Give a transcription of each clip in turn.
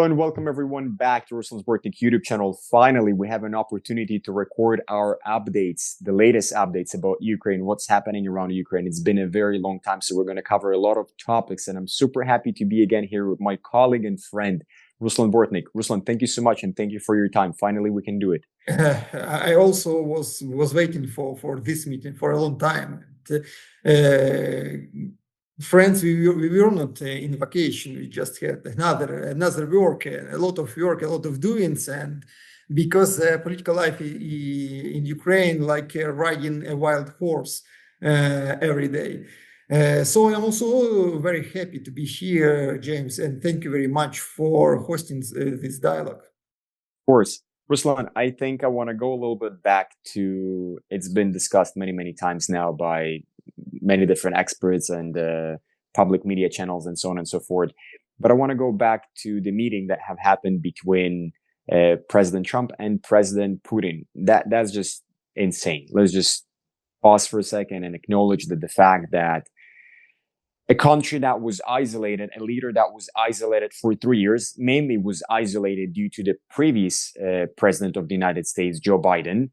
and welcome everyone back to Ruslan's Bortnik YouTube channel. Finally, we have an opportunity to record our updates, the latest updates about Ukraine, what's happening around Ukraine. It's been a very long time, so we're going to cover a lot of topics, and I'm super happy to be again here with my colleague and friend, Ruslan Bortnik. Ruslan, thank you so much, and thank you for your time. Finally, we can do it. I also was waiting for this meeting for a long time. Friends, we were not in vacation. We just had another work, a lot of work, a lot of doings, and because political life in Ukraine, like riding a wild horse every day. So I'm also very happy to be here, James, and thank you very much for hosting this dialogue. Of course. Ruslan, I think I want to go a little bit back to, it's been discussed many times now by many different experts and public media channels and so on and so forth. But I want to go back to the meeting that have happened between President Trump and President Putin. That's just insane. Let's just pause for a second and acknowledge that the fact that a country that was isolated, a leader that was isolated for 3 years, mainly was isolated due to the previous president of the United States, Joe Biden.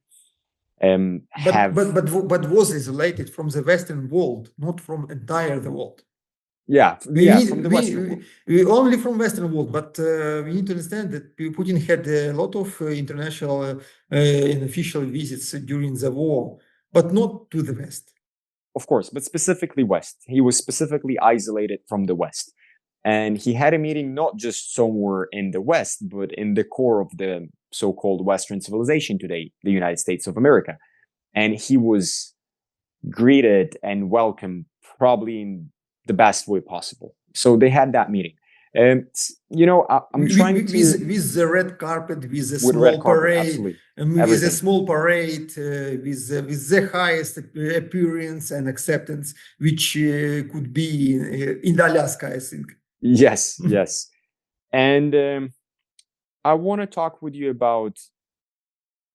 But was isolated from the Western world, not from entire the world. From the Western world. We only from Western world, but we need to understand that Putin had a lot of international and official visits during the war, but not to the West. Of course, but specifically West. He was specifically isolated from the West. And he had a meeting not just somewhere in the West, but in the core of the so-called Western civilization today, the United States of America. And he was greeted and welcomed probably in the best way possible. So they had that meeting. I'm trying with the red carpet, with the small parade, with a small parade, with the highest appearance and acceptance, which could be in Alaska, I think. Yes. And I want to talk with you about,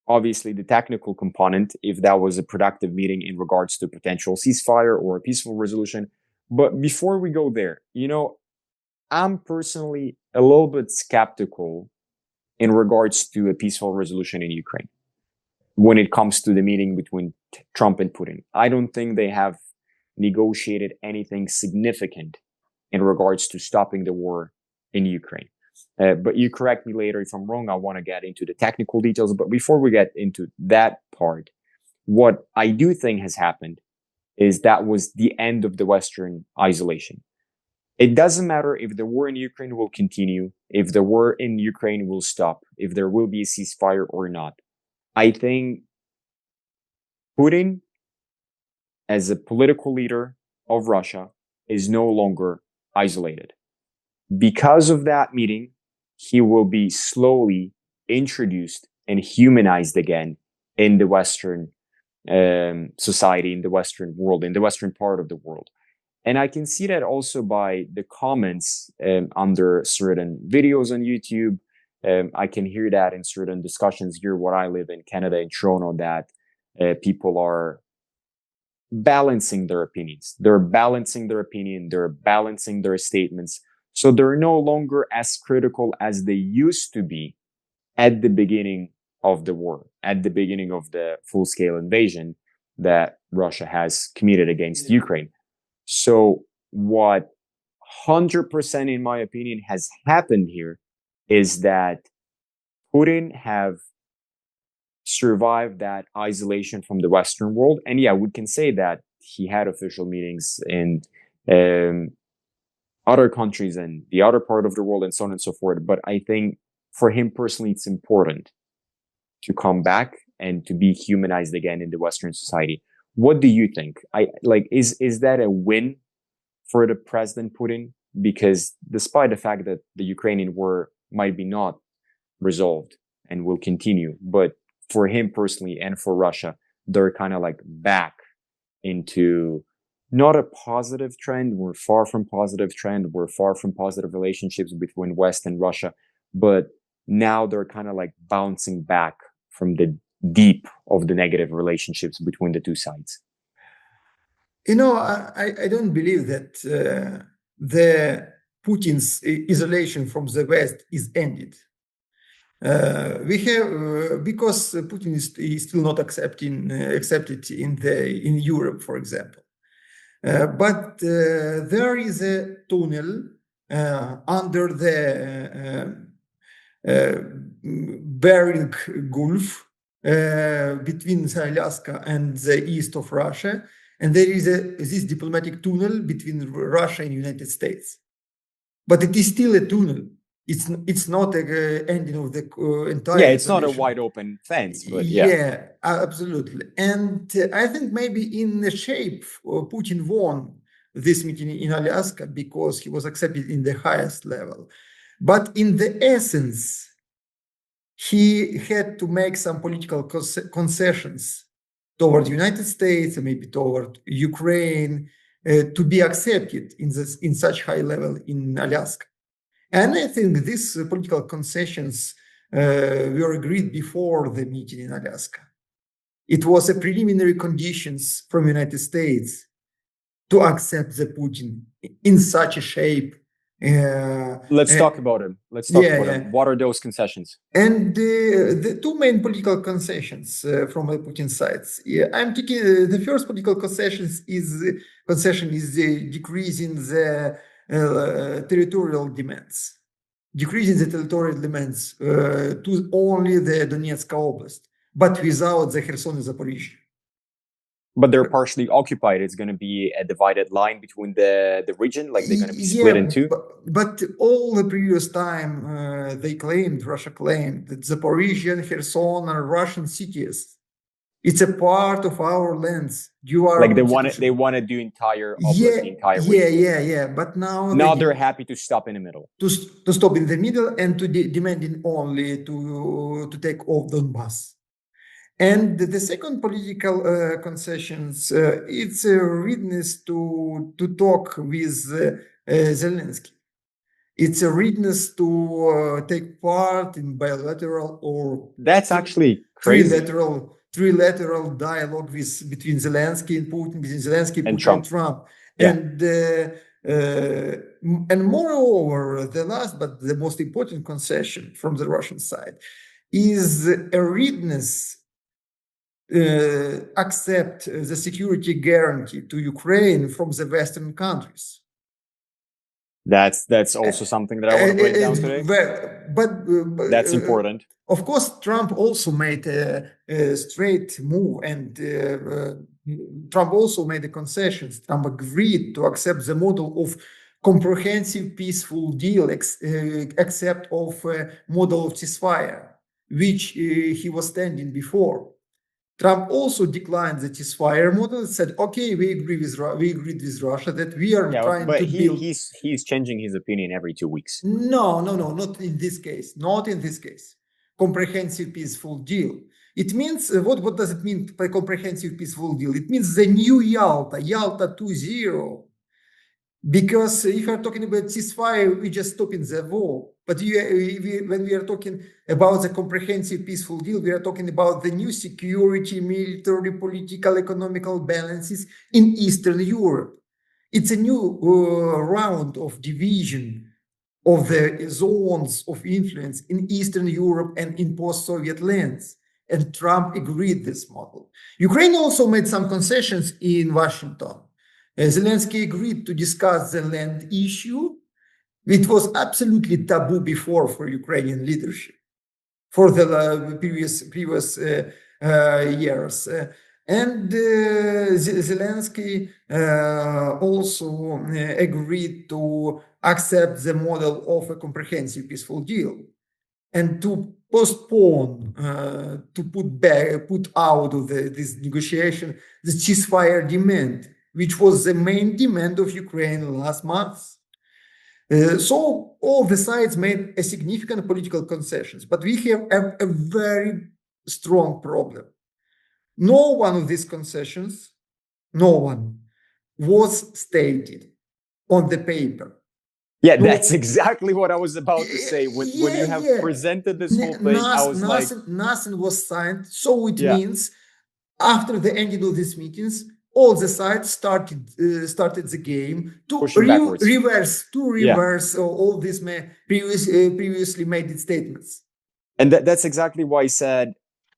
obviously, the technical component, if that was a productive meeting in regards to potential ceasefire or a peaceful resolution. But before we go there, I'm personally a little bit skeptical in regards to a peaceful resolution in Ukraine when it comes to the meeting between Trump and Putin. I don't think they have negotiated anything significant in regards to stopping the war in Ukraine. But you correct me later if I'm wrong. I want to get into the technical details. But before we get into that part, what I do think has happened is that was the end of the Western isolation. It doesn't matter if the war in Ukraine will continue, if the war in Ukraine will stop, if there will be a ceasefire or not. I think Putin, as a political leader of Russia, is no longer isolated. Because of that meeting, he will be slowly introduced and humanized again in the Western society, in the Western world, in the Western part of the world. And I can see that also by the comments under certain videos on YouTube. I can hear that in certain discussions here where I live in Canada, in Toronto, that people are balancing their opinions. They're balancing their opinion. They're balancing their statements. So they're no longer as critical as they used to be at the beginning of the war, at the beginning of the full-scale invasion that Russia has committed against Ukraine. So what 100% in my opinion has happened here is that Putin have survived that isolation from the Western world. And yeah, we can say that he had official meetings in other countries and the other part of the world and so on and so forth. But I think for him personally, it's important to come back and to be humanized again in the Western society. What do you think? Is that a win for the President Putin? Because despite the fact that the Ukrainian war might be not resolved and will continue, but for him personally and for Russia, they're kind of like back into not a positive trend. We're far from positive trend. We're far from positive relationships between West and Russia, but now they're kind of like bouncing back from the deep of the negative relationships between the two sides. I don't believe that the Putin's isolation from the West is ended. We have because Putin is still not accepted in Europe, for example. But there is a tunnel under the Bering Gulf between Alaska and the east of Russia, and there is this diplomatic tunnel between Russia and United States. But it is still a tunnel. It's not an ending of the entire it's isolation. not a wide open fence, but yeah, absolutely. And I think maybe in the shape, Putin won this meeting in Alaska because he was accepted in the highest level. But in the essence, he had to make some political concessions toward the United States and maybe toward Ukraine to be accepted in such high level in Alaska. And I think these political concessions were agreed before the meeting in Alaska. It was a preliminary conditions from the United States to accept the Putin in such a shape. Let's talk about him. What are those concessions? And the two main political concessions from the Putin side. I'm taking the first political concession is decreasing the territorial demands. Decreasing the territorial demands to only the Donetsk Oblast, but without the Kherson and Zaporizhzhia. But they're partially occupied. It's going to be a divided line between the region, like they're going to be split in two. But all the previous time, Russia claimed that Zaporizhzhia and Kherson are Russian cities. It's a part of our lands. They want to do entire oblast, the entire region. Yeah. But now they're happy to stop in the middle. To stop in the middle and to demanding only to take off Donbass. And the second political concessions, it's a readiness to talk with Zelensky. It's a readiness to take part in bilateral or that's actually crazy. Trilateral dialogue between Zelensky and Putin, between Zelensky and Putin Trump. Yeah. And moreover, the last but the most important concession from the Russian side is a readiness accept the security guarantee to Ukraine from the Western countries. That's also something that I want to break down today. But that's important. Of course, Trump also made a straight move, and Trump also made the concessions. Trump agreed to accept the model of comprehensive peaceful deal, except of model of ceasefire, which he was standing before. Trump also declined the ceasefire model and said, "Okay, we agreed with Russia that we are trying to build." He's changing his opinion every 2 weeks. No, not in this case. Not in this case. Comprehensive peaceful deal. It means what does it mean by comprehensive peaceful deal? It means the new Yalta 2.0. Because if you're talking about ceasefire, we just stopping the war. But when we are talking about the comprehensive peaceful deal, we are talking about the new security, military, political, economical balances in Eastern Europe. It's a new round of division of the zones of influence in Eastern Europe and in post-Soviet lands. And Trump agreed this model. Ukraine also made some concessions in Washington. Zelensky agreed to discuss the land issue. It was absolutely taboo before for Ukrainian leadership for the previous years. And Zelensky also agreed to accept the model of a comprehensive peaceful deal and to postpone, to put out of this negotiation the ceasefire demand, which was the main demand of Ukraine last month. So all the sides made a significant political concessions, but we have a very strong problem. No one of these concessions, no one, was stated on the paper. Yeah, that's exactly what I was about to say. When you have presented this whole thing, I was nothing was signed. So it means after the ending of these meetings, all the sides started the game to reverse all these previously made statements. And that's exactly why I said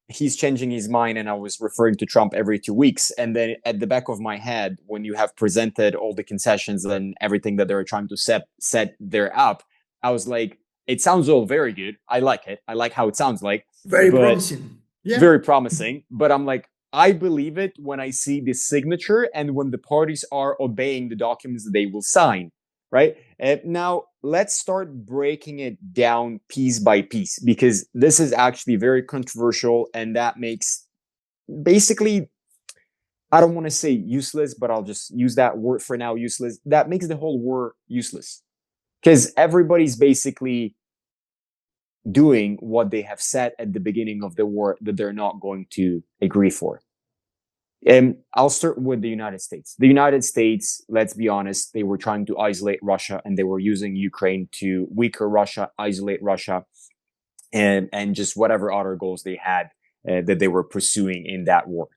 he's changing his mind, and I was referring to Trump every 2 weeks. And then at the back of my head, when you have presented all the concessions and everything that they're trying to set there up, I was like, it sounds all very good. I like it. I like how it sounds like. Very promising. Yeah. Very promising. But I'm like, I believe it when I see the signature and when the parties are obeying the documents that they will sign, right? Now, let's start breaking it down piece by piece, because this is actually very controversial, and that makes basically, I don't want to say useless, but I'll just use that word for now, useless. That makes the whole war useless, because everybody's basically doing what they have said at the beginning of the war that they're not going to agree for. And I'll start with the United States. The United States, let's be honest, they were trying to isolate Russia, and they were using Ukraine to weaken Russia, isolate Russia, and just whatever other goals they had that they were pursuing in that war.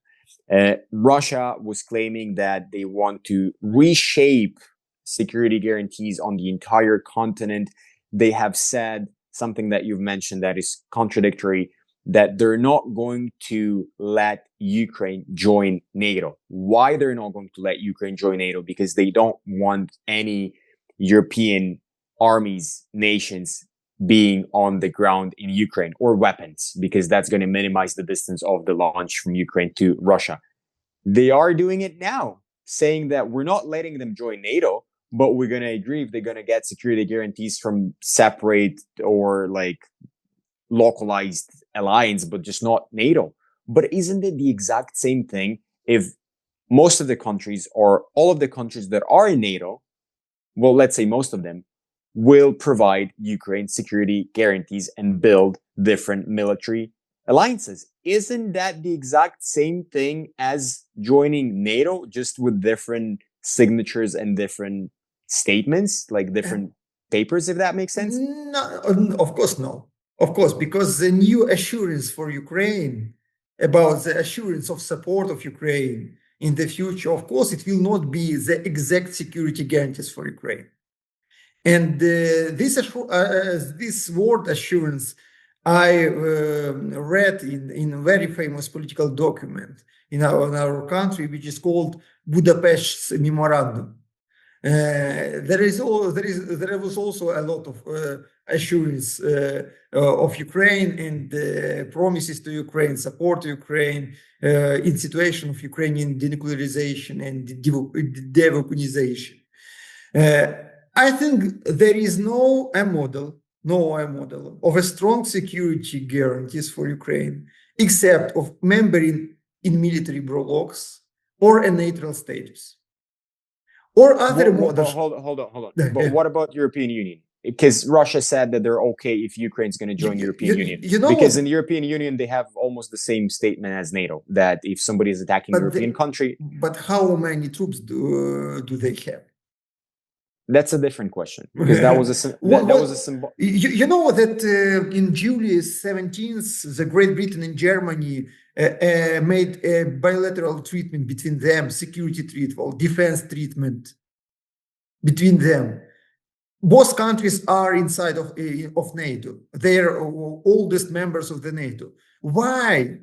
Russia was claiming that they want to reshape security guarantees on the entire continent. They have said something that you've mentioned that is contradictory, that they're not going to let Ukraine join NATO. Why they're not going to let Ukraine join NATO? Because they don't want any European armies, nations being on the ground in Ukraine, or weapons, because that's going to minimize the distance of the launch from Ukraine to Russia. They are doing it now, saying that we're not letting them join NATO, but we're going to agree if they're going to get security guarantees from separate or like localized alliance, but just not NATO. But isn't it the exact same thing if most of the countries, or all of the countries that are in NATO, well, let's say most of them, will provide Ukraine security guarantees and build different military alliances? Isn't that the exact same thing as joining NATO, just with different signatures and different statements, like different papers, if that makes sense? No, of course, no. Of course, because the new assurance for Ukraine about the assurance of support of Ukraine in the future, of course, it will not be the exact security guarantees for Ukraine. And this word assurance, I read in a very famous political document in our country, which is called Budapest's Memorandum. There was also a lot of assurance of Ukraine and promises to Ukraine, support to Ukraine in situation of Ukrainian denuclearization and deweaponization. I think there is no model of a strong security guarantees for Ukraine, except of membering in military blocs or a neutral status. Or other models. Hold on. But what about European Union? Because Russia said that they're okay if Ukraine's going to join European Union. Because in the European Union, they have almost the same statement as NATO, that if somebody is attacking a European country... But how many troops do they have? That's a different question, because that was a symbol. You know that in July 17th, the Great Britain and Germany made a bilateral treatment between them, security treatment, defense treatment between them. Both countries are inside of NATO. They are oldest members of the NATO. Why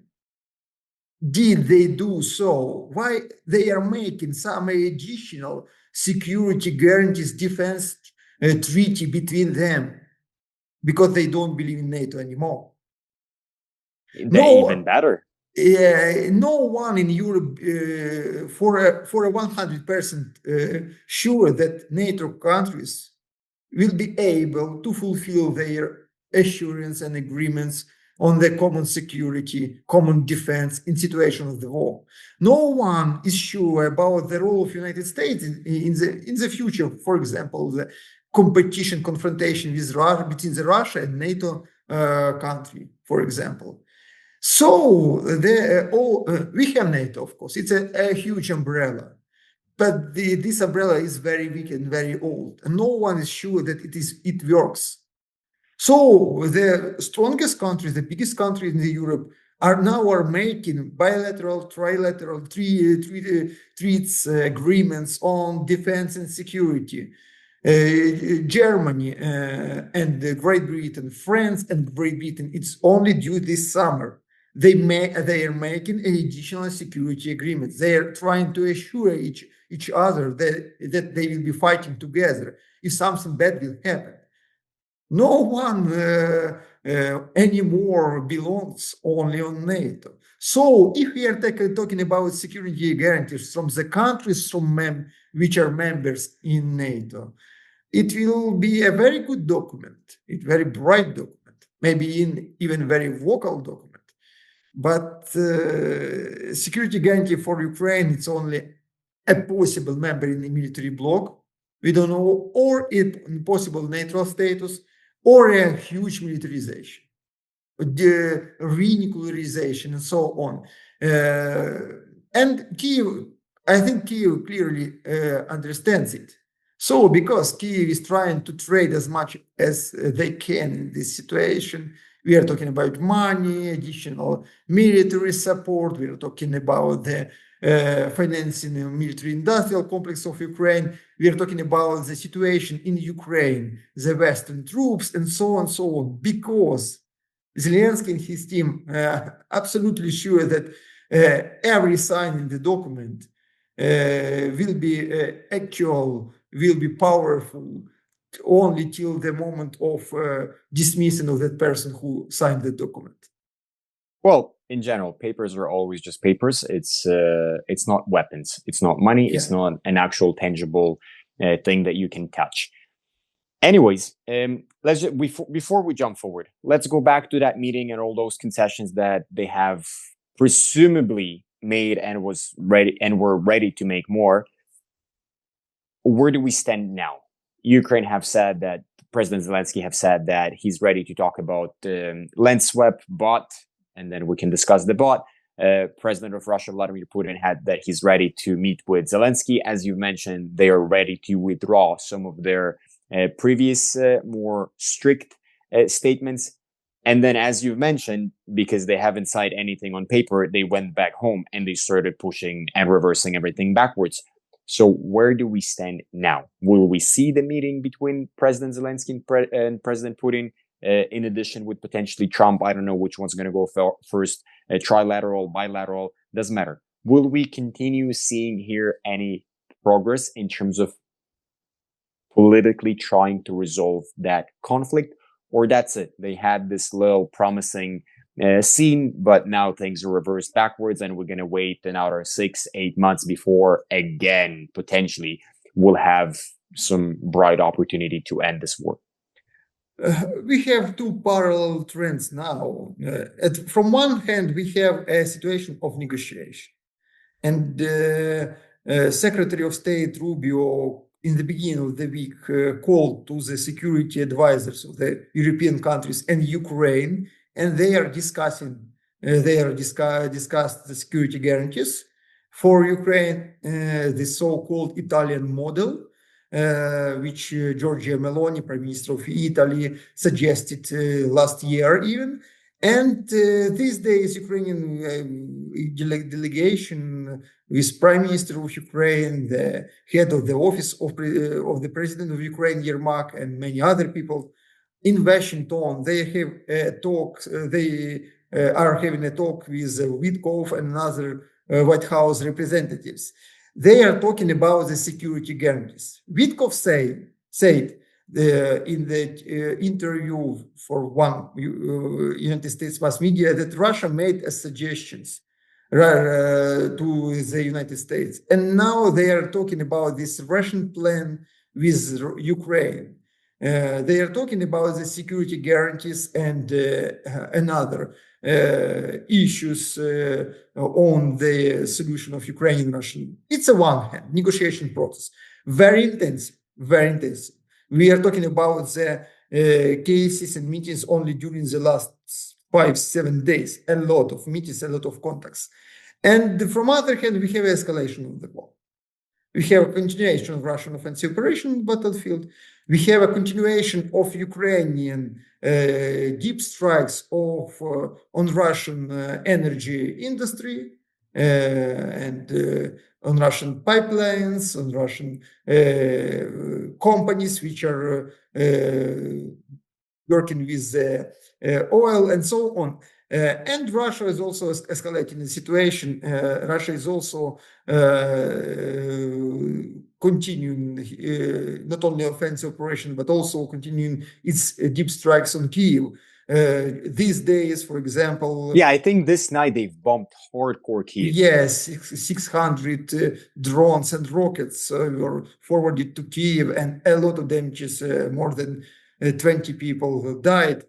did they do so? Why they are making some additional security guarantees, defense treaty between them? Because they don't believe in NATO anymore. Even better. No one in Europe for a 100% sure that NATO countries will be able to fulfill their assurance and agreements on the common security, common defense in situation of the war. No one is sure about the role of United States in the future. For example, the competition, confrontation with Russia, between the Russia and NATO country, for example. So we have NATO, of course. It's a huge umbrella, but this umbrella is very weak and very old, and no one is sure that it works. So the strongest countries, the biggest countries in Europe, are making bilateral, trilateral treaties, agreements on defense and security. Germany and Great Britain, France and Great Britain, it's only due this summer. They are making additional security agreements. They are trying to assure each other that they will be fighting together if something bad will happen. No one anymore belongs only on NATO. So if we are talking about security guarantees from the countries which are members in NATO, it will be a very good document, a very bright document, maybe even very vocal document. But security guarantee for Ukraine, it's only a possible member in the military bloc. We don't know, or it possible neutral status, or a huge militarization, the renuclearization, and so on. And Kiev, I think Kiev clearly understands it. So because Kiev is trying to trade as much as they can in this situation, we are talking about money, additional military support, we are talking about the financing the military industrial complex of Ukraine. We are talking about the situation in Ukraine, the Western troops, and so on, because Zelensky and his team absolutely sure that every sign in the document will be actual, will be powerful only till the moment of dismissing of that person who signed the document. Well, in general, papers are always just papers. It's not weapons. It's not money. Yeah. It's not an actual tangible thing that you can touch. Anyways, let's just, before we jump forward, let's go back to that meeting and all those concessions that they have presumably made and were ready to make more. Where do we stand now? Ukraine have said that President Zelensky have said that he's ready to talk about land swap bot, and then we can discuss the bot. President of Russia, Vladimir Putin, had that he's ready to meet with Zelensky. As you mentioned, they are ready to withdraw some of their previous more strict statements. And then, as you mentioned, because they haven't signed anything on paper, they went back home and they started pushing and reversing everything backwards. So where do we stand now? Will we see the meeting between President Zelensky and President Putin, in addition with potentially Trump? I don't know which one's going to go first, trilateral, bilateral, doesn't matter. Will we continue seeing here any progress in terms of politically trying to resolve that conflict? Or that's it? They had this little promising scene, but now things are reversed backwards, and we're going to wait another 6-8 months before again potentially we'll have some bright opportunity to end this war. We have two parallel trends now. From one hand, we have a situation of negotiation, and Secretary of State Rubio in the beginning of the week called to the security advisors of the European countries and Ukraine, and they are discussed the security guarantees for Ukraine, the so-called Italian model, which Giorgia Meloni, Prime Minister of Italy, suggested last year even. And these days, Ukrainian delegation with Prime Minister of Ukraine, the head of the office of the President of Ukraine, Yermak, and many other people in Washington, they have a talk. They are having a talk with Witkov and other White House representatives. They are talking about the security guarantees. Witkov said in the interview for one United States mass media that Russia made suggestions to the United States. And now they are talking about this Russian plan with Ukraine. They are talking about the security guarantees and another issues on the solution of Ukrainian-Russian. It's a one-hand negotiation process, very intensive, very intensive. We are talking about the cases and meetings only during the last 5-7 days, a lot of meetings, a lot of contacts. And from other hand, we have escalation of the war. We have a continuation of Russian offensive operation on the battlefield. We have a continuation of Ukrainian deep strikes on Russian energy industry and on Russian pipelines, on Russian companies which are working with oil and so on. And Russia is also escalating the situation. Russia is also continuing not only offensive operation, but also continuing its deep strikes on Kyiv. These days, for example... Yeah, I think this night they've bombed hardcore Kyiv. Yes, 600 drones and rockets were forwarded to Kyiv, and a lot of damages, more than 20 people died.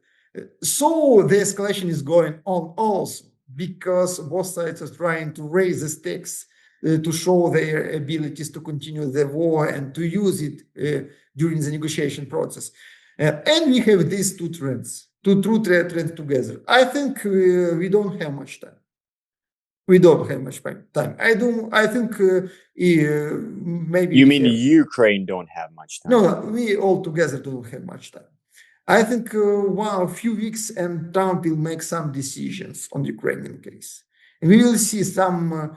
So the escalation is going on also because both sides are trying to raise the stakes to show their abilities to continue the war and to use it during the negotiation process. And we have these two trends together. I think we don't have much time. We don't have much time. I think maybe... You mean Ukraine don't have much time? No, we all together don't have much time. I think a few weeks and Trump will make some decisions on the Ukrainian case. And we will see some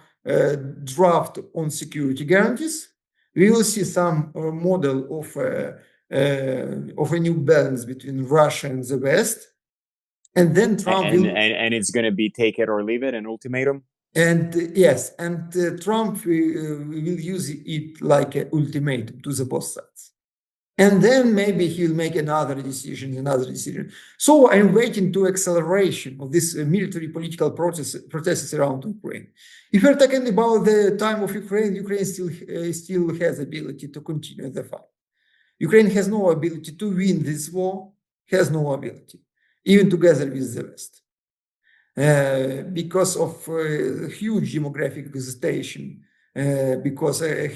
draft on security guarantees. We will see some model of a new balance between Russia and the West. And then Trump and it's going to be take it or leave it, an ultimatum? And yes, and Trump will use it like an ultimatum to the both sides. And then maybe he'll make another decision. So I'm waiting to acceleration of this military political processes around Ukraine. If we're talking about the time of Ukraine, Ukraine still has ability to continue the fight. Ukraine has no ability to win this war, has no ability, even together with the West. Because of huge demographic exhaustion, because a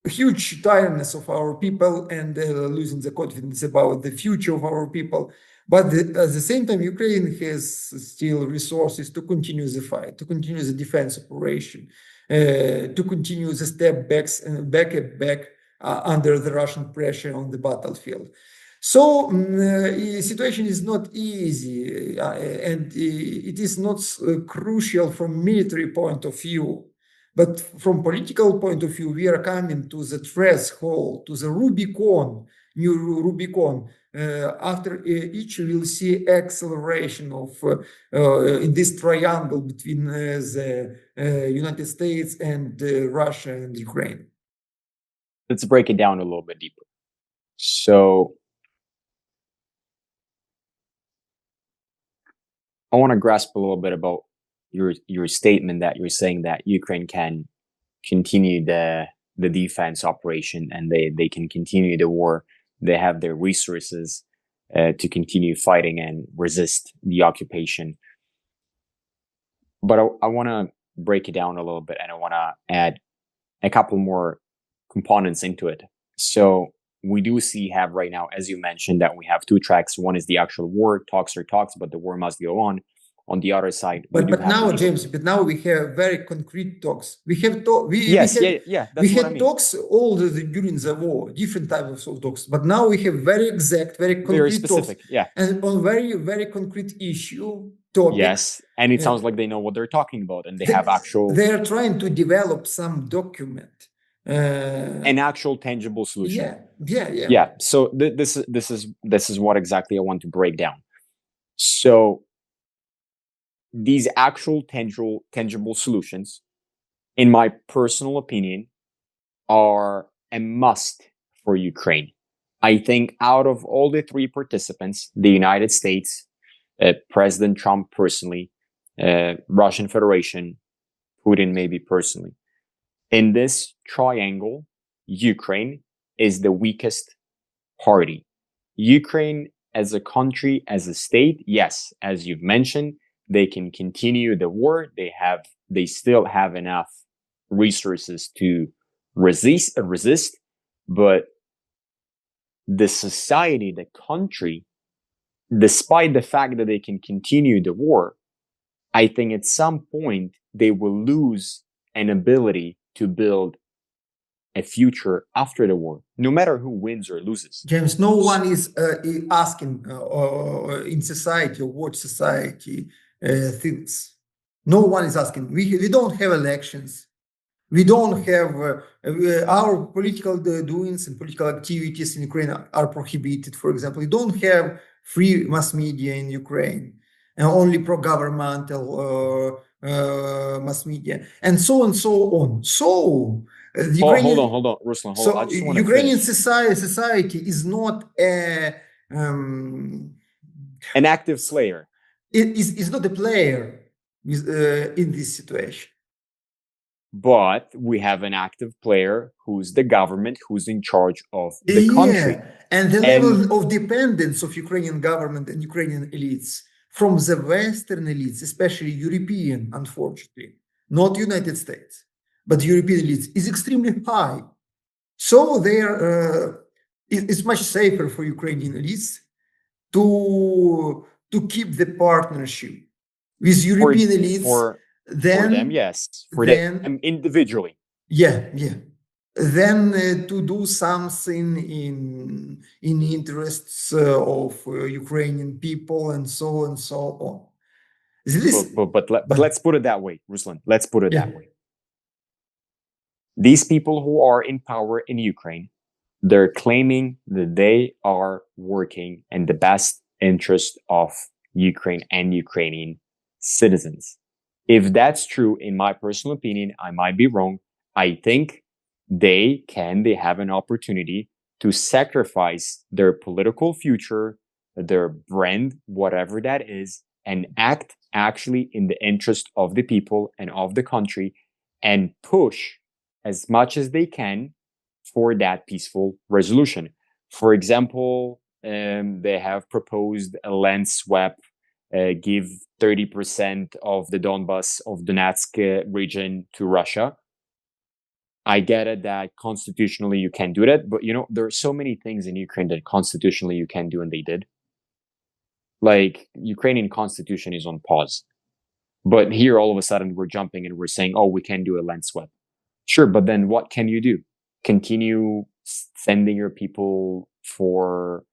huge tiredness of our people and losing the confidence about the future of our people. But at the same time, Ukraine has still resources to continue the fight, to continue the defense operation, to continue the step back under the Russian pressure on the battlefield. So the situation is not easy, and it is not crucial from military point of view. But from political point of view, we are coming to the threshold, to the Rubicon, new Rubicon. After each, we will see acceleration of in this triangle between the United States and Russia and Ukraine. Let's break it down a little bit deeper. So I want to grasp a little bit about your statement that you're saying that Ukraine can continue the defense operation and they can continue the war. They have their resources to continue fighting and resist the occupation. But I want to break it down a little bit, and I want to add a couple more components into it. So we do have right now, as you mentioned, that we have two tracks. One is the actual war. Talks are talks, but the war must go on. On the other side, but now, James, we have very concrete talks. We have talks all during the war, different types of talks. But now we have very exact, very concrete, very specific, talks, and on very concrete issue topics. Yes, and it sounds like they know what they're talking about, and they have actual. They are trying to develop some document, an actual tangible solution. Yeah. So this is what exactly I want to break down. So these actual tangible solutions, in my personal opinion, are a must for Ukraine. I think out of all the three participants, the United States, President Trump personally, Russian Federation, Putin maybe personally, in this triangle, Ukraine is the weakest party. Ukraine as a country, as a state, yes, as you've mentioned, they can continue the war. They still have enough resources to resist, but the society, the country, despite the fact that they can continue the war, I think at some point they will lose an ability to build a future after the war, no matter who wins or loses. James, no one is asking in society or what society thinks. No one is asking. We don't have elections. We don't have our political doings and political activities in Ukraine are prohibited. For example, we don't have free mass media in Ukraine, and only pro-governmental mass media, and so on. So the Ukrainian, hold on, Ruslan. so I just want to Ukrainian finish. society is not um, An active slayer. it is not a player in this situation. But we have an active player who's the government, who's in charge of the country. And the level of dependence of Ukrainian government and Ukrainian elites from the Western elites, especially European, unfortunately, not United States, but European elites, is extremely high. So they are, it's much safer for Ukrainian elites to keep the partnership with European elites for them, yes, for them individually. Yeah. Then to do something in interests of Ukrainian people and so on. But let's put it that way, Ruslan. Let's put it that way. These people who are in power in Ukraine, they're claiming that they are working in the best interest of Ukraine and Ukrainian citizens. If that's true, in my personal opinion, I might be wrong. I think they have an opportunity to sacrifice their political future, their brand, whatever that is, and act actually in the interest of the people and of the country and push as much as they can for that peaceful resolution. For example, they have proposed a land swap, give 30% of the Donbass of Donetsk region to Russia. I get it that constitutionally you can do that, but there are so many things in Ukraine that constitutionally you can do, and they did. Like, Ukrainian constitution is on pause. But here, all of a sudden, we're jumping and we're saying, oh, we can do a land swap. Sure, but then what can you do? Continue sending your people for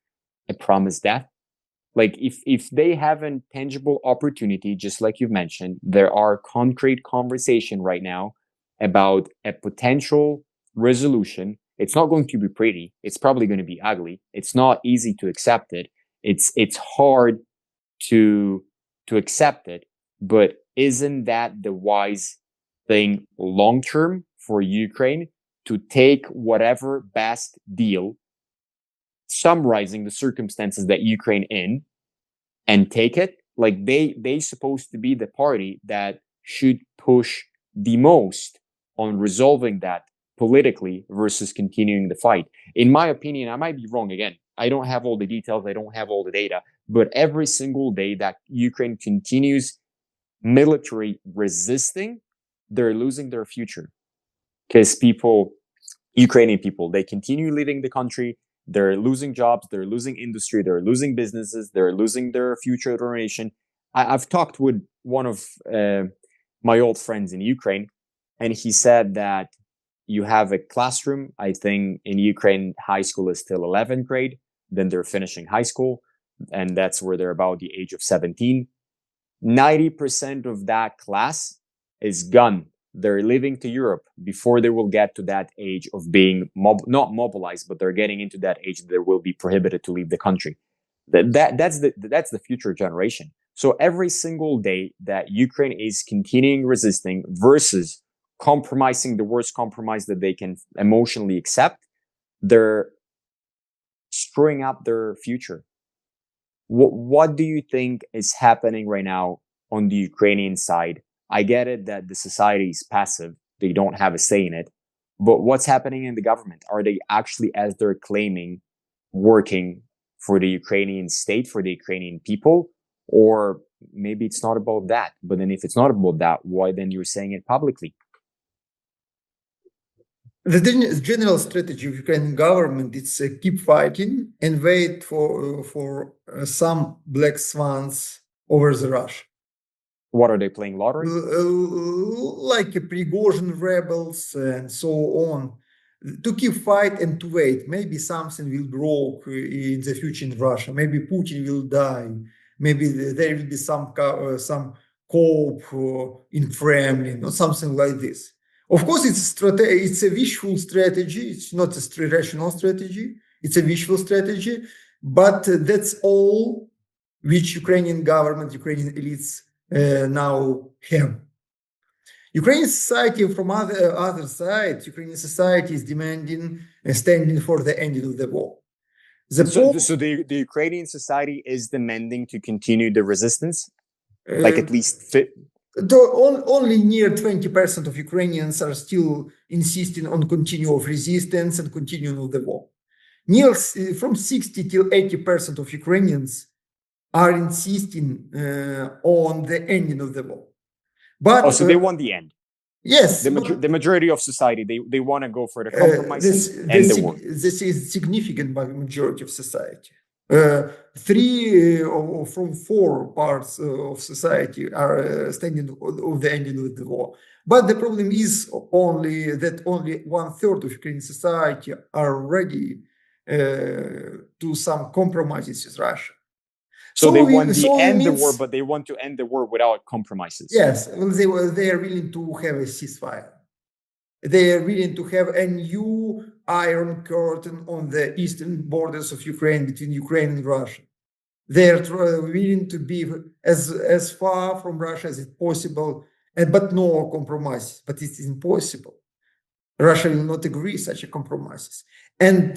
a promised death? Like, if they have a tangible opportunity, just like you've mentioned, there are concrete conversation right now about a potential resolution. It's not going to be pretty. It's probably going to be ugly. It's not easy to accept it. It's hard to accept it. But isn't that the wise thing long term for Ukraine, to take whatever best deal, summarizing the circumstances that Ukraine in, and take it? Like, they supposed to be the party that should push the most on resolving that politically versus continuing the fight. In my opinion, I might be wrong again. I don't have all the details. I don't have all the data. But every single day that Ukraine continues military resisting, they're losing their future. Because Ukrainian people, they continue leaving the country. They're losing jobs. They're losing industry. They're losing businesses. They're losing their future generation. I've talked with one of my old friends in Ukraine, and he said that you have a classroom. I think in Ukraine, high school is still 11th grade. Then they're finishing high school, and that's where they're about the age of 17. 90% of that class is gone. They're leaving to Europe before they will get to that age of being not mobilized, but they're getting into that age that they will be prohibited to leave the country. That's the future generation. So every single day that Ukraine is continuing resisting versus compromising, the worst compromise that they can emotionally accept, they're screwing up their future. What do you think is happening right now on the Ukrainian side? I get it that the society is passive. They don't have a say in it. But what's happening in the government? Are they actually, as they're claiming, working for the Ukrainian state, for the Ukrainian people? Or maybe it's not about that. But then if it's not about that, why then you're saying it publicly? The general strategy of Ukrainian government is keep fighting and wait for some black swans over the Russia. What are they playing lottery? Like Prigozhin rebels and so on, to keep fight and to wait. Maybe something will broke in the future in Russia. Maybe Putin will die. Maybe there will be some cope in Kremlin or something like this. Of course, it's a wishful strategy. It's not a rational strategy. It's a wishful strategy, but that's all which Ukrainian government, Ukrainian elites now have. Ukrainian society, from other side, Ukrainian society is demanding standing for the ending of the war. So the Ukrainian society is demanding to continue the resistance, like at least only near 20% of Ukrainians are still insisting on continuing of resistance and continuing of the war. Near from 60 till 80% of Ukrainians are insisting on the ending of the war. But so they want the end. Yes, the majority of society they want to go for the compromises and the war. This is significant by majority of society. 3 from 4 parts of society are standing of the ending of the war. But the problem is only 1/3 of Ukrainian society are ready to some compromises with Russia. So they want to end the war, but they want to end the war without compromises. Yes, they are willing to have a ceasefire. They are willing to have a new iron curtain on the eastern borders of Ukraine, between Ukraine and Russia. They are willing to be as far from Russia as it's possible, but no compromises. But it is impossible. Russia will not agree such a compromises. And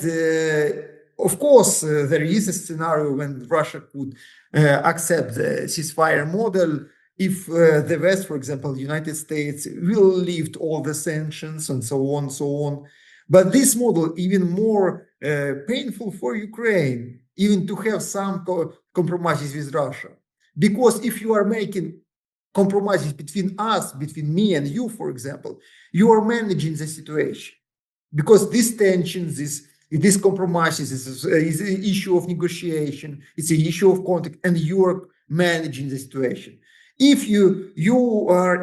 of course, there is a scenario when Russia could accept the ceasefire model if the West, for example, the United States, will lift all the sanctions and so on, so on. But this model even more painful for Ukraine, even to have some compromises with Russia. Because if you are making compromises between us, between me and you, for example, you are managing the situation. Because these tensions, these compromises is an issue of negotiation, it's an issue of conflict, and you are managing the situation. If you are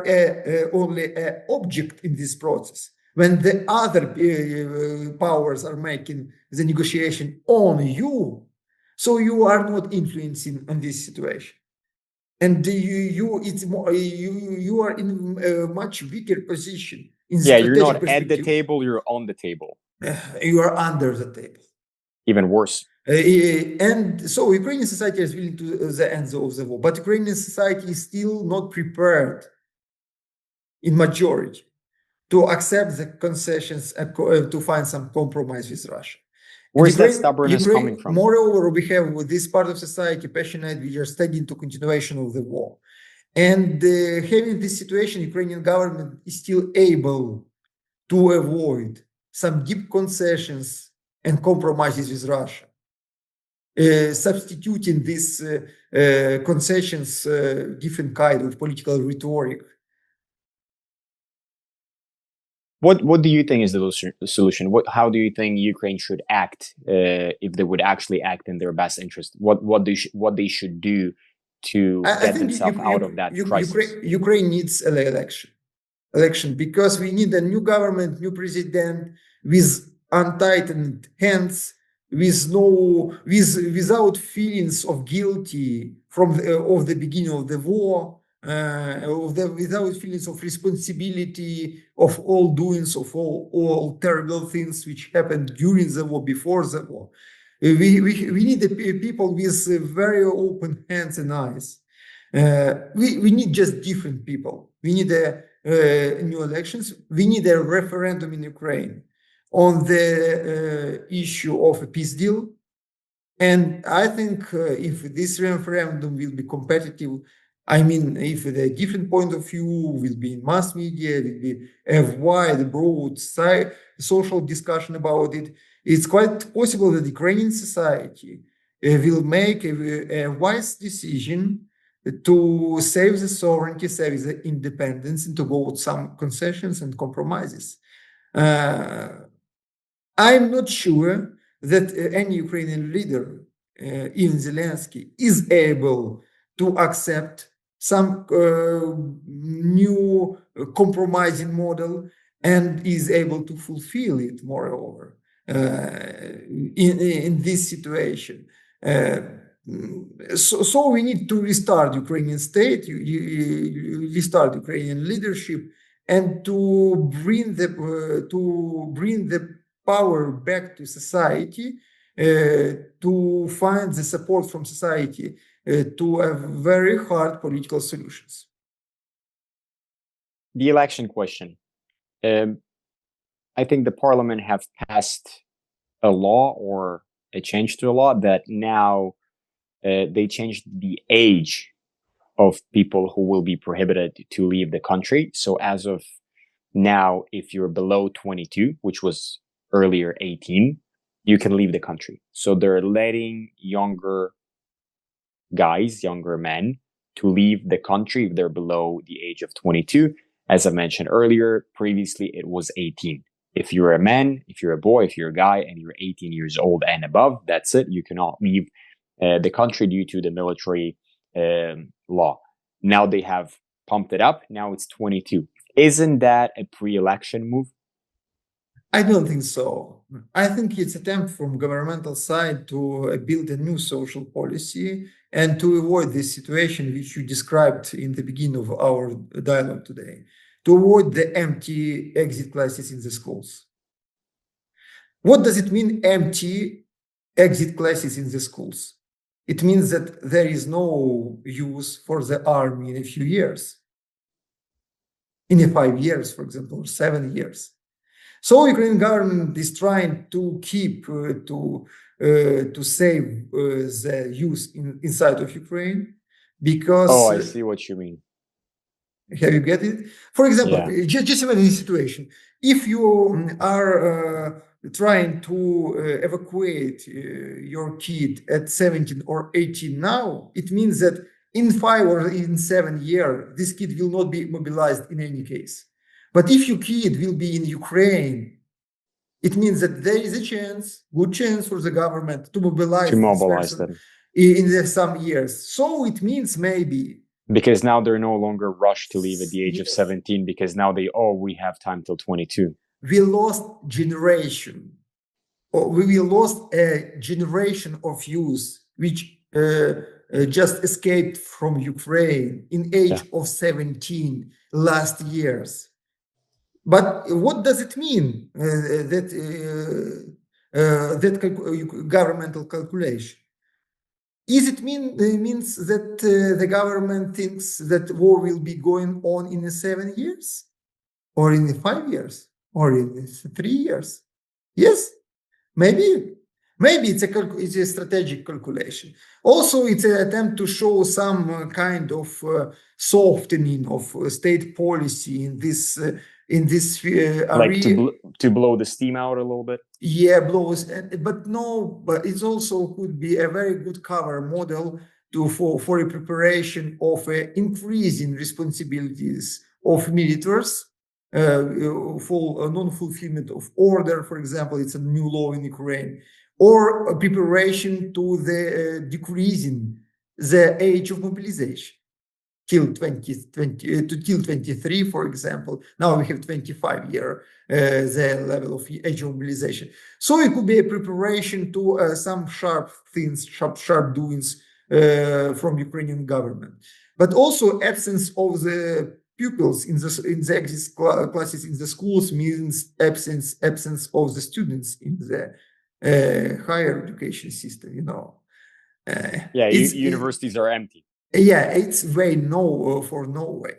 only an object in this process, when the other powers are making the negotiation on you, so you are not influencing on this situation. And you are in a much weaker position. You're not at the table, you're on the table. You are under the table. Even worse. And so Ukrainian society is willing to the end of the war, but Ukrainian society is still not prepared in majority to accept the concessions and to find some compromise with Russia. Where's that stubbornness coming from? Moreover, we have with this part of society passionate, we are studying to continuation of the war. And having this situation, Ukrainian government is still able to avoid some deep concessions and compromises with Russia, substituting these concessions different kind of political rhetoric. What do you think is the solution? How do you think Ukraine should act if they would actually act in their best interest? What they should do to get themselves out of that crisis? Ukraine needs an election because we need a new government, new president with untightened hands, without feelings of guilty of the beginning of the war, without feelings of responsibility of all doings, of all terrible things which happened during the war, before the war. We need people with very open hands and eyes. We need just different people. We need new elections. We need a referendum in Ukraine on the issue of a peace deal. And I think if this referendum will be competitive, I mean, if the different point of view will be in mass media, will be a wide, broad social discussion about it, it's quite possible that the Ukrainian society will make a wise decision to save the sovereignty, save the independence, and to go with some concessions and compromises. I'm not sure that any Ukrainian leader, even Zelensky, is able to accept some new compromising model and is able to fulfill it, moreover, in this situation. So we need to restart Ukrainian state, restart Ukrainian leadership, and to bring the power back to society, to find the support from society to a very hard political solutions. The election question. I think the parliament have passed a law or a change to a law that now they changed the age of people who will be prohibited to leave the country. So as of now, if you're below 22, which was earlier 18, you can leave the country. So they're letting younger guys, younger men, to leave the country if they're below the age of 22. As I mentioned earlier, previously it was 18. If you're a man, if you're a boy, if you're a guy, and you're 18 years old and above, that's it. You cannot leave the country due to the military law. Now they have pumped it up. Now it's 22. Isn't that a pre-election move? I don't think so. I think it's an attempt from governmental side to build a new social policy and to avoid this situation which you described in the beginning of our dialogue today, to avoid the empty exit classes in the schools. What does it mean, empty exit classes in the schools? It means that there is no use for the army in a few years, in 5 years, for example, or 7 years. So Ukrainian government is trying to keep to save the youth inside of Ukraine, because I see what you mean. Have you get it? For example, just imagine this situation. If you are trying to evacuate your kid at 17 or 18 now, it means that in 5 or in 7 years, this kid will not be mobilized in any case. But if your kid will be in Ukraine, it means that there is a chance, good chance for the government to mobilize them in some years. So it means maybe, because now they're no longer rushed to leave at the age of 17, because now we have time till 22. We lost generation, or we lost a generation of youth which just escaped from Ukraine in age of 17 last years. But what does it mean, that governmental calculation? Is it means that the government thinks that war will be going on in 7 years, or in 5 years, or in 3 years? Yes, maybe it's a strategic calculation. Also, it's an attempt to show some kind of softening of state policy in this area. Like to blow the steam out a little bit. Yeah, blows, but it also could be a very good cover model for a preparation of increasing responsibilities of militaries, for non-fulfillment of order. For example, it's a new law in Ukraine, or a preparation to the decreasing the age of mobilization till 2020 till 23, for example. Now we have 25-year the level of age of mobilization. So it could be a preparation to some sharp things, sharp doings from Ukrainian government, but also absence of the pupils in the exit classes in the schools means absence of the students in the higher education system. Universities are empty. Yeah, it's way no for Norway,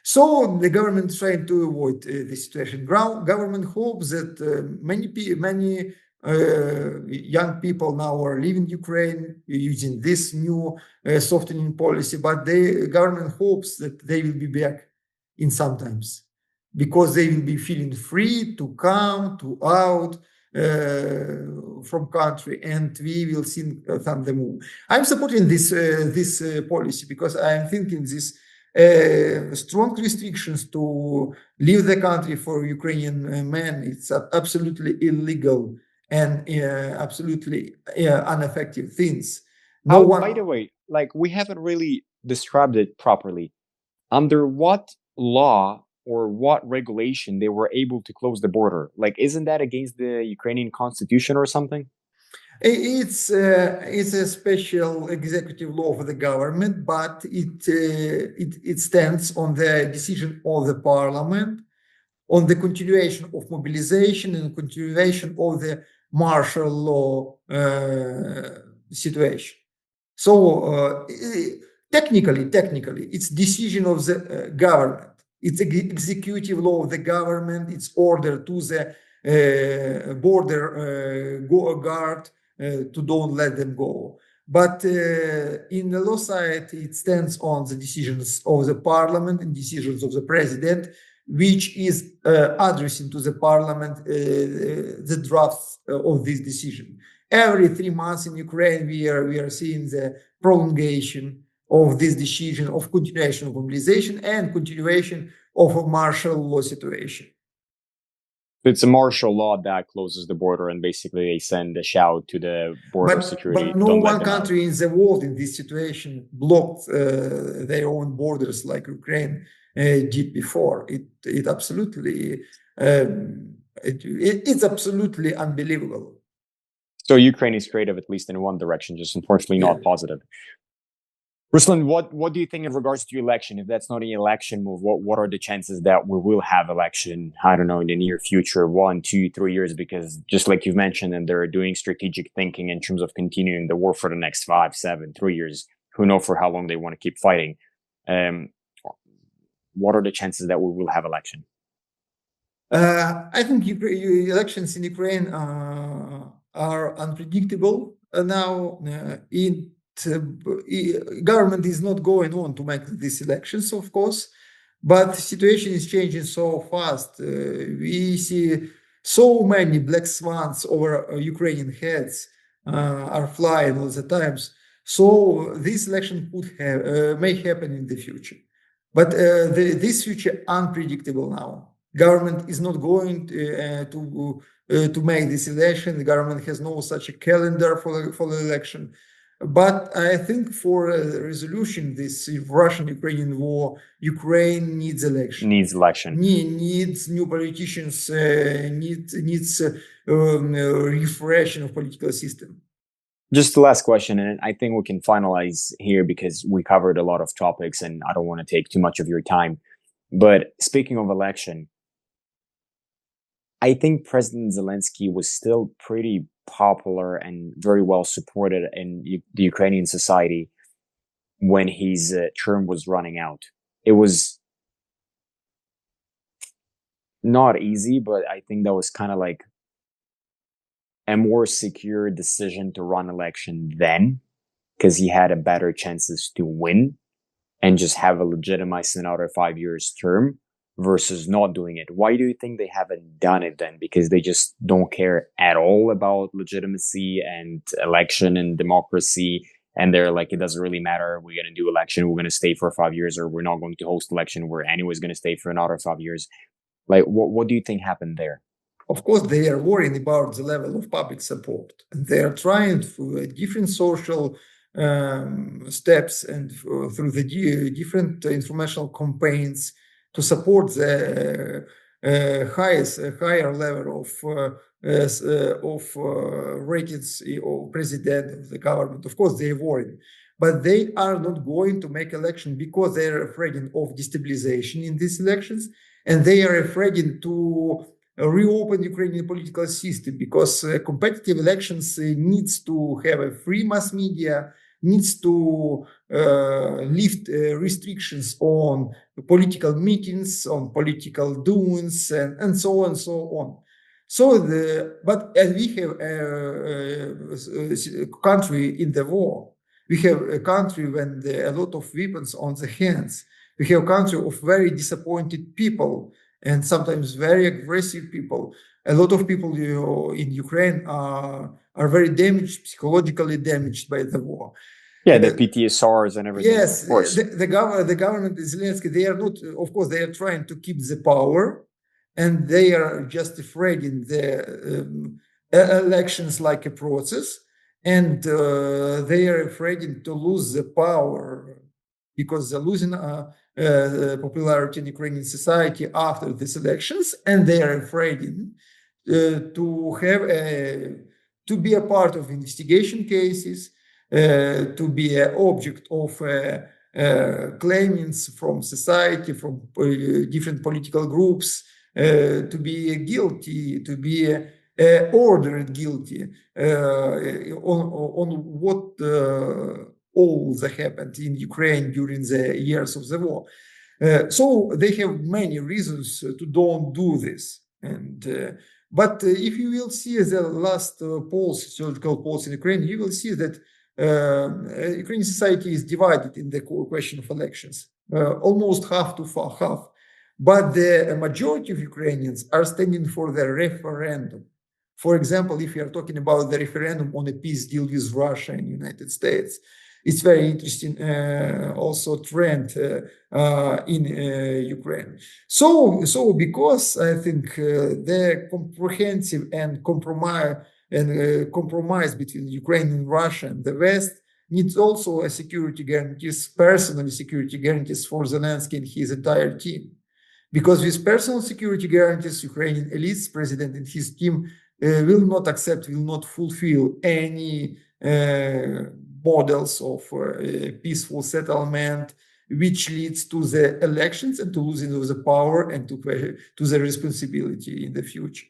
so the government is trying to avoid this situation. Government hopes that many young people now are leaving Ukraine using this new softening policy, but the government hopes that they will be back in some times, because they will be feeling free to come to out from country, and we will see them move. I'm supporting this policy, because I'm thinking this strong restrictions to leave the country for Ukrainian men, it's absolutely illegal and absolutely ineffective things. By the way, like we haven't really described it properly. Under what law or what regulation they were able to close the border? Like, isn't that against the Ukrainian constitution or something? It's a special executive law for the government, but it stands on the decision of the parliament on the continuation of mobilization and continuation of the martial law situation. So technically, it's decision of the government. It's executive law of the government. It's order to the border guard to don't let them go. But in the law side, it stands on the decisions of the parliament and decisions of the president, which is addressing to the parliament the drafts of this decision. Every 3 months in Ukraine, we are seeing the prolongation of this decision of continuation of mobilization and continuation of a martial law situation. It's a martial law that closes the border, and basically they send a shout to the border security. But no one country in the world in this situation blocked their own borders like Ukraine did before. It's absolutely unbelievable. So Ukraine is creative, at least in one direction, just unfortunately not positive. Ruslan, what do you think in regards to election? If that's not an election move, what are the chances that we will have election, I don't know, in the near future, 1, 2, 3 years? Because just like you've mentioned, and they're doing strategic thinking in terms of continuing the war for the next 5, 7, 3 years. Who knows for how long they want to keep fighting. What are the chances that we will have election? I think elections in Ukraine are unpredictable now. Government is not going on to make these elections, of course, but the situation is changing so fast. We see so many black swans over Ukrainian heads are flying all the times. So this election may happen in the future, but this future unpredictable now. Government is not going to make this election. The government has no such a calendar for the election. But I think for a resolution this Russian-Ukrainian war, Ukraine needs election. Needs election. Needs new politicians. Needs refreshing of political system. Just the last question, and I think we can finalize here because we covered a lot of topics, and I don't want to take too much of your time. But speaking of election, I think President Zelensky was still pretty popular and very well supported in the Ukrainian society when his term was running out. It was not easy, but I think that was kind of like a more secure decision to run election then, because he had a better chances to win and just have a legitimized another 5 years term versus not doing it. Why do you think they haven't done it then? Because they just don't care at all about legitimacy and election and democracy. And they're like, it doesn't really matter. We're going to do election. We're going to stay for 5 years, or we're not going to host election. We're anyways going to stay for another 5 years. Like, what do you think happened there? Of course, they are worried about the level of public support. And they are trying through different social steps and through the different informational campaigns to support the higher level of ratings of president of the government. Of course, they are worried, but they are not going to make election because they are afraid of destabilization in these elections, and they are afraid to reopen Ukrainian political system because competitive elections needs to have a free mass media, needs to lift restrictions on political meetings, on political doings, and so on and so on. So, but as we have a country in the war, we have a country when there are a lot of weapons on the hands. We have a country of very disappointed people and sometimes very aggressive people. A lot of people in Ukraine are very damaged, psychologically damaged by the war. Yeah, the PTSRs and everything. Yes, of course. the government, Zelensky, they are not, of course, they are trying to keep the power, and they are just afraid in the elections like a process. and they are afraid to lose the power because they're losing popularity in Ukrainian society after these elections, and they are afraid to have to be a part of investigation cases, to be an object of claimants from society, from different political groups, to be guilty, to be ordered guilty on what all that happened in Ukraine during the years of the war. So they have many reasons to don't do this. But if you will see the last polls, sociological polls in Ukraine, you will see that Ukrainian society is divided in the question of elections, almost half to half. But the majority of Ukrainians are standing for the referendum. For example, if you are talking about the referendum on a peace deal with Russia and United States, it's very interesting also trend in Ukraine. So because I think the comprehensive and compromise between Ukraine and Russia and the West needs also a security guarantees, personal security guarantees for Zelensky and his entire team. Because with personal security guarantees, Ukrainian elites, president and his team will not accept, will not fulfill any models of peaceful settlement, which leads to the elections and to losing of the power and to the responsibility in the future.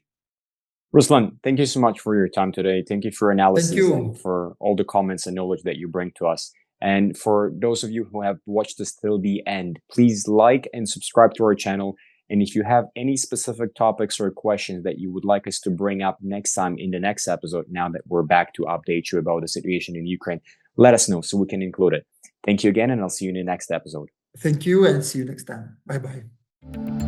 Ruslan, thank you so much for your time today. Thank you for analysis Thank you. and for all the comments and knowledge that you bring to us. And for those of you who have watched this till the end, please like and subscribe to our channel. And if you have any specific topics or questions that you would like us to bring up next time in the next episode, now that we're back to update you about the situation in Ukraine, let us know so we can include it. Thank you again, and I'll see you in the next episode. Thank you, and see you next time. Bye-bye.